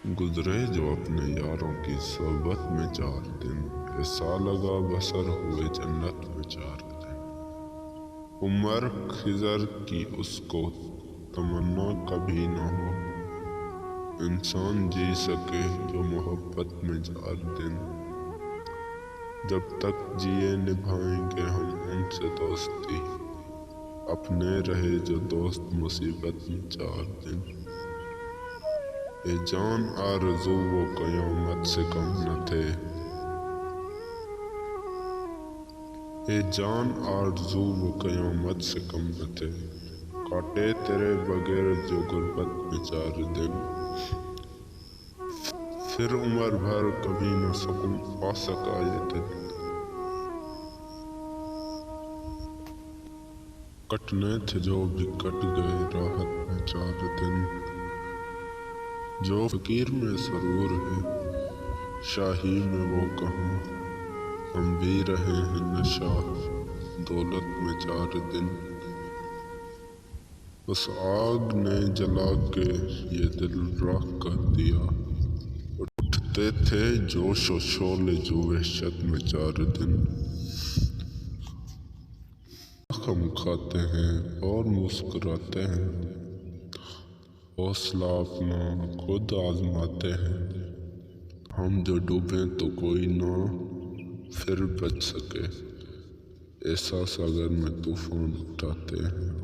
گزرے جو اپنے یاروں کی صحبت میں 4 دن، ایسا لگا بسر ہوئے جنت میں 4 دن۔ عمر خضر کی اس کو تمنا کبھی نہ ہو، انسان جی سکے جو محبت میں 4 دن۔ جب تک جیے نبھائیں گے ہم ان سے دوستی، اپنے رہے جو دوست مصیبت میں 4 دن۔ اے جان آرزو وہ قیامت سے کم نہ تھے، اے جان آرزو وہ قیامت سے کم نہ تھے، کاٹے تیرے بغیر جو غربت میں 4 دن۔ پھر عمر بھر کبھی نہ سکون پا سکا یہ دل، کٹنے تھے جو بھی کٹ گئے راحت میں 4 دن۔ جو فقیر میں سرور ہے شاہی میں وہ کہاں، ہم بھی رہے ہیں نشہ دولت میں 4 دن۔ اس آگ نے جلا کے یہ دل راکھ کر دیا، اٹھتے تھے جوش و شعلے جو وحشت میں 4 دن۔ ہم کھاتے ہیں اور مسکراتے ہیں، حوصلہ اپنا خود آزماتے ہیں، ہم جو ڈوبیں تو کوئی نہ پھر بچ سکے، ایسا ساگر میں طوفان اٹھاتے ہیں۔